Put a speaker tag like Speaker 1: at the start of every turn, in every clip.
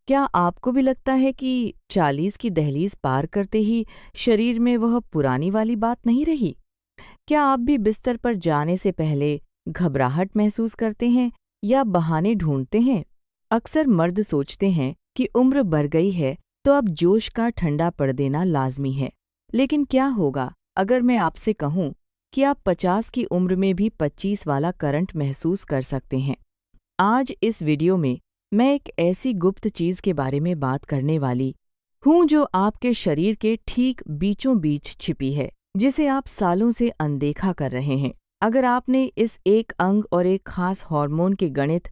Speaker 1: क्या आपको भी लगता है कि 40 की दहलीज पार करते ही शरीर में वह पुरानी वाली बात नहीं रही? क्या आप भी बिस्तर पर जाने से पहले घबराहट महसूस करते हैं या बहाने ढूंढते हैं? अक्सर मर्द सोचते हैं कि उम्र बढ़ गई है तो अब जोश का ठंडा पड़ देना लाजमी है। लेकिन क्या होगा अगर मैं आपसे कहूं कि आप 50 की उम्र में भी 25 वाला करंट महसूस कर सकते हैं? आज इस वीडियो में मैं एक ऐसी गुप्त चीज के बारे में बात करने वाली हूं जो आपके शरीर के ठीक बीचों बीच छिपी है, जिसे आप सालों से अनदेखा कर रहे हैं। अगर आपने इस एक अंग और एक खास हार्मोन के गणित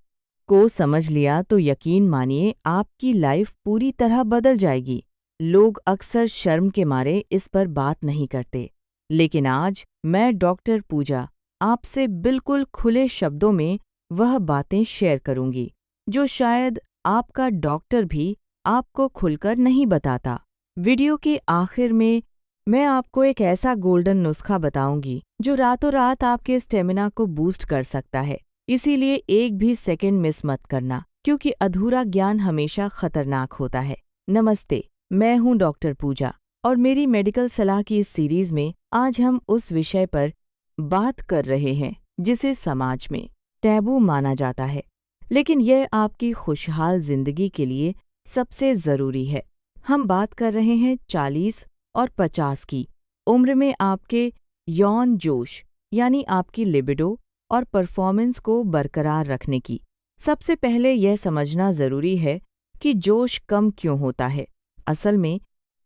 Speaker 1: को समझ लिया तो यकीन मानिए आपकी लाइफ पूरी तरह बदल जाएगी। लोग अक्सर शर्म के मारे इस पर बात नहीं करते, लेकिन आज मैं डॉक्टर पूजा आपसे बिल्कुल खुले शब्दों में वह बातें शेयर करूंगी जो शायद आपका डॉक्टर भी आपको खुलकर नहीं बताता। वीडियो के आखिर में मैं आपको एक ऐसा गोल्डन नुस्खा बताऊंगी जो रातों रात आपके स्टेमिना को बूस्ट कर सकता है। इसीलिए एक भी सेकंड मिस मत करना, क्योंकि अधूरा ज्ञान हमेशा खतरनाक होता है। नमस्ते, मैं हूं डॉक्टर पूजा और मेरी मेडिकल सलाह की इस सीरीज में आज हम उस विषय पर बात कर रहे हैं जिसे समाज में टैबू माना जाता है, लेकिन यह आपकी खुशहाल जिंदगी के लिए सबसे जरूरी है। हम बात कर रहे हैं 40 और 50 की उम्र में आपके यौन जोश यानी आपकी लिबिडो और परफॉर्मेंस को बरकरार रखने की। सबसे पहले यह समझना जरूरी है कि जोश कम क्यों होता है। असल में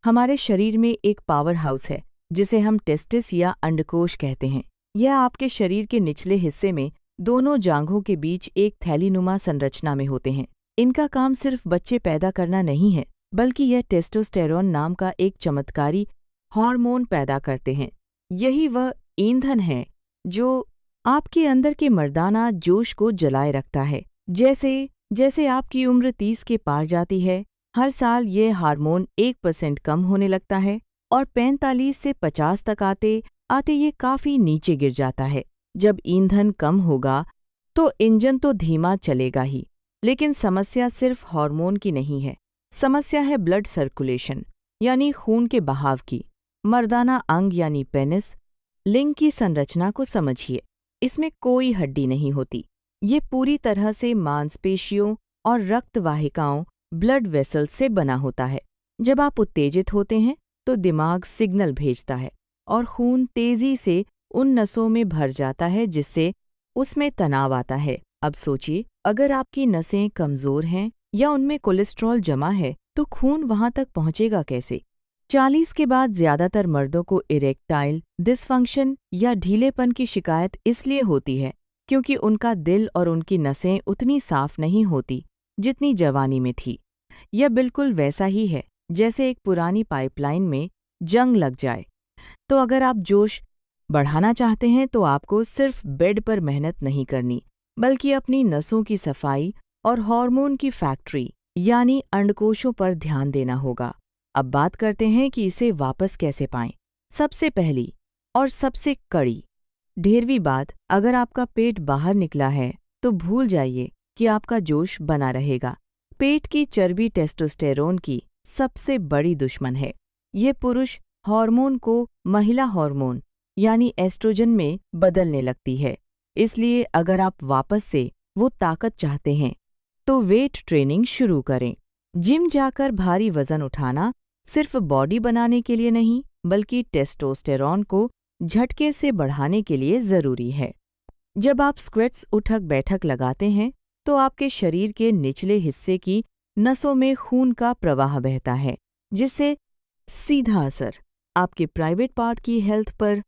Speaker 1: हमारे शरीर में एक पावर हाउस है जिसे हम टेस्टिस या अंडकोश कहते हैं। यह आपके शरीर के निचले हिस्से में दोनों जांघों के बीच एक थैलीनुमा संरचना में होते हैं। इनका काम सिर्फ बच्चे पैदा करना नहीं है, बल्कि यह टेस्टोस्टेरोन नाम का एक चमत्कारी हार्मोन पैदा करते हैं। यही वह ईंधन है जो आपके अंदर के मर्दाना जोश को जलाए रखता है। जैसे जैसे आपकी उम्र 30 के पार जाती है, हर साल ये हार्मोन 1% कम होने लगता है और 45 से 50 तक आते आते ये काफी नीचे गिर जाता है। जब ईंधन कम होगा तो इंजन तो धीमा चलेगा ही, लेकिन समस्या सिर्फ हार्मोन की नहीं है। समस्या है ब्लड सर्कुलेशन यानी खून के बहाव की। मर्दाना अंग यानी पेनिस लिंग की संरचना को समझिए। इसमें कोई हड्डी नहीं होती। ये पूरी तरह से मांसपेशियों और रक्त वाहिकाओं ब्लड वेसल्स से बना होता है। जब आप उत्तेजित होते हैं तो दिमाग सिग्नल भेजता है और खून तेजी से उन नसों में भर जाता है जिससे उसमें तनाव आता है। अब सोचिए, अगर आपकी नसें कमजोर हैं या उनमें कोलेस्ट्रॉल जमा है तो खून वहां तक पहुंचेगा कैसे? 40 के बाद ज्यादातर मर्दों को इरेक्टाइल डिसफंक्शन या ढीलेपन की शिकायत इसलिए होती है क्योंकि उनका दिल और उनकी नसें उतनी साफ नहीं होती जितनी जवानी में थी। यह बिल्कुल वैसा ही है जैसे एक पुरानी पाइपलाइन में जंग लग जाए। तो अगर आप जोश बढ़ाना चाहते हैं तो आपको सिर्फ बेड पर मेहनत नहीं करनी, बल्कि अपनी नसों की सफाई और हार्मोन की फैक्ट्री यानी अंडकोशों पर ध्यान देना होगा। अब बात करते हैं कि इसे वापस कैसे पाएं। सबसे पहली और सबसे कड़ी 11वीं बात, अगर आपका पेट बाहर निकला है तो भूल जाइए कि आपका जोश बना रहेगा। पेट की चर्बी टेस्टोस्टेरोन की सबसे बड़ी दुश्मन है। यह पुरुष हार्मोन को महिला हार्मोन यानी एस्ट्रोजन में बदलने लगती है। इसलिए अगर आप वापस से वो ताकत चाहते हैं तो वेट ट्रेनिंग शुरू करें। जिम जाकर भारी वजन उठाना सिर्फ बॉडी बनाने के लिए नहीं, बल्कि टेस्टोस्टेरोन को झटके से बढ़ाने के लिए जरूरी है। जब आप स्क्वैट्स उठक बैठक लगाते हैं तो आपके शरीर के निचले हिस्से की नसों में खून का प्रवाह बहता है, जिससे सीधा असर आपके प्राइवेट पार्ट की हेल्थ पर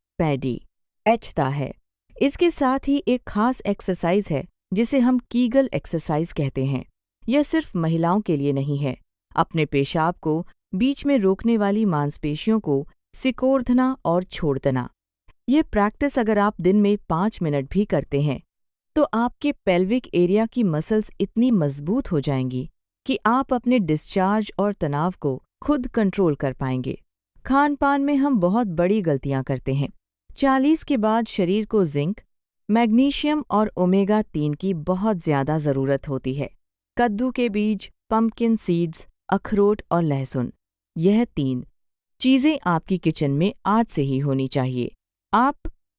Speaker 1: एचता है। इसके साथ ही एक खास एक्सरसाइज है जिसे हम कीगल एक्सरसाइज कहते हैं। यह सिर्फ महिलाओं के लिए नहीं है। अपने पेशाब को बीच में रोकने वाली मांसपेशियों को सिकोड़ना और छोड़ना। ये प्रैक्टिस अगर आप दिन में 5 मिनट भी करते हैं तो आपके पेल्विक एरिया की मसल्स इतनी मजबूत हो जाएंगी कि आप अपने डिस्चार्ज और तनाव को खुद कंट्रोल कर पाएंगे। खान पान में हम बहुत बड़ी गलतियां करते हैं। 40 के बाद शरीर को जिंक, मैग्नीशियम और ओमेगा 3 की बहुत ज्यादा जरूरत होती है। कद्दू के बीज, पम्पकिन सीड्स, अखरोट और लहसुन। यह 3 चीज़ें आपकी किचन में आज से ही होनी चाहिए।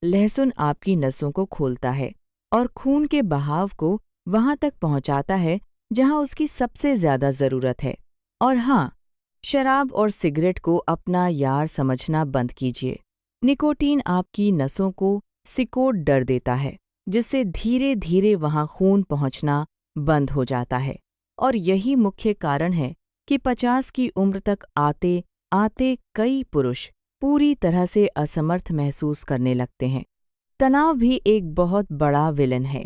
Speaker 1: लहसुन आपकी नसों को खोलता है और खून के बहाव को वहां तक पहुंचाता है जहां उसकी सबसे ज्यादा जरूरत है। और हाँ, शराब और सिगरेट को अपना यार समझना बंद कीजिए। निकोटीन आपकी नसों को सिकोड़ डर देता है, जिससे धीरे धीरे वहां खून पहुंचना बंद हो जाता है। और यही मुख्य कारण है कि 50 की उम्र तक आते आते कई पुरुष पूरी तरह से असमर्थ महसूस करने लगते हैं। तनाव भी एक बहुत बड़ा विलन है।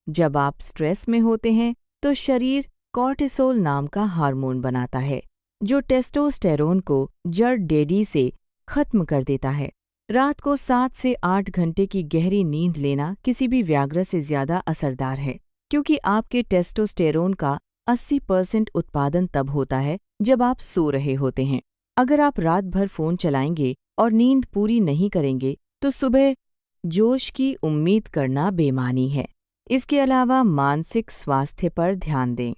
Speaker 1: जब आप स्ट्रेस में होते हैं तो शरीर कॉर्टिसोल नाम का हार्मोन बनाता है, जो टेस्टोस्टेरोन को जड़ डेडी से खत्म कर देता है। रात को 7 से 8 घंटे की गहरी नींद लेना किसी भी व्याग्रा से ज्यादा असरदार है, क्योंकि आपके टेस्टोस्टेरोन का 80% उत्पादन तब होता है जब आप सो रहे होते हैं। अगर आप रात भर फोन चलाएंगे और नींद पूरी नहीं करेंगे तो सुबह जोश की उम्मीद करना बेमानी है। इसके अलावा मानसिक स्वास्थ्य पर ध्यान दें।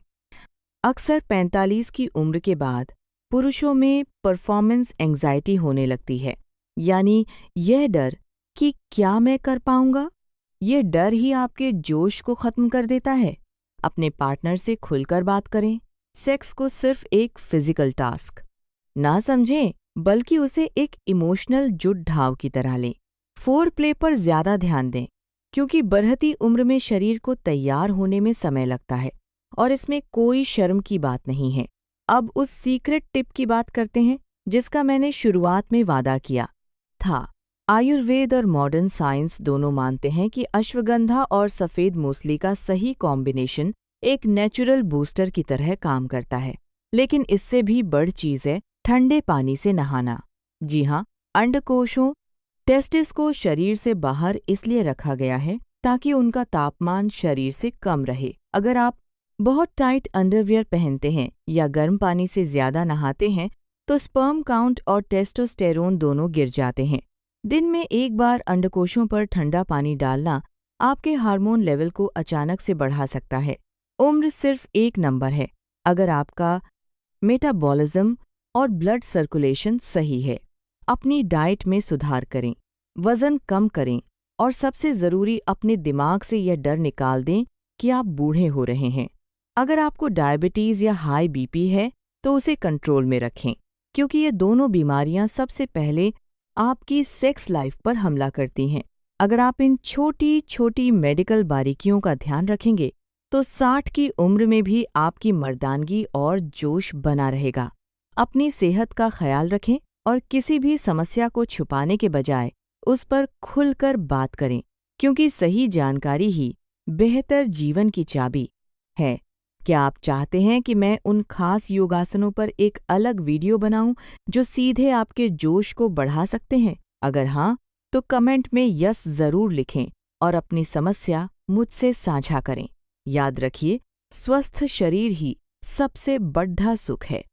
Speaker 1: अक्सर 45 की उम्र के बाद पुरुषों में परफॉर्मेंस एंजाइटी होने लगती है, यानी यह डर कि क्या मैं कर पाऊंगा। यह डर ही आपके जोश को खत्म कर देता है। अपने पार्टनर से खुलकर बात करें। सेक्स को सिर्फ एक फिजिकल टास्क ना समझें, बल्कि उसे एक इमोशनल जुड़-ढाव की तरह लें। फोर प्ले पर ज्यादा ध्यान दें, क्योंकि बढ़ती उम्र में शरीर को तैयार होने में समय लगता है और इसमें कोई शर्म की बात नहीं है। अब उस सीक्रेट टिप की बात करते हैं जिसका मैंने शुरुआत में वादा किया था। आयुर्वेद और मॉडर्न साइंस दोनों मानते हैं कि अश्वगंधा और सफ़ेद मूसली का सही कॉम्बिनेशन एक नेचुरल बूस्टर की तरह काम करता है। लेकिन इससे भी बड़ी चीज़ है ठंडे पानी से नहाना। जी हाँ, अंडकोशों टेस्टिस को शरीर से बाहर इसलिए रखा गया है ताकि उनका तापमान शरीर से कम रहे। अगर आप बहुत टाइट अंडरवियर पहनते हैं या गर्म पानी से ज्यादा नहाते हैं तो स्पर्म काउंट और टेस्टोस्टेरोन दोनों गिर जाते हैं। दिन में एक बार अंडकोशों पर ठंडा पानी डालना आपके हार्मोन लेवल को अचानक से बढ़ा सकता है। उम्र सिर्फ एक नंबर है अगर आपका मेटाबॉलिज्म और ब्लड सर्कुलेशन सही है। अपनी डाइट में सुधार करें, वजन कम करें और सबसे ज़रूरी अपने दिमाग से यह डर निकाल दें कि आप बूढ़े हो रहे हैं। अगर आपको डायबिटीज़ या हाई बीपी है तो उसे कंट्रोल में रखें, क्योंकि ये दोनों बीमारियां सबसे पहले आपकी सेक्स लाइफ पर हमला करती हैं। अगर आप इन छोटी छोटी मेडिकल बारीकियों का ध्यान रखेंगे तो 60 की उम्र में भी आपकी मर्दानगी और जोश बना रहेगा। अपनी सेहत का ख्याल रखें और किसी भी समस्या को छुपाने के बजाय उस पर खुलकर बात करें, क्योंकि सही जानकारी ही बेहतर जीवन की चाबी है। क्या आप चाहते हैं कि मैं उन खास योगासनों पर एक अलग वीडियो बनाऊं जो सीधे आपके जोश को बढ़ा सकते हैं? अगर हाँ, तो कमेंट में यस ज़रूर लिखें और अपनी समस्या मुझसे साझा करें। याद रखिए, स्वस्थ शरीर ही सबसे बड़ा सुख है।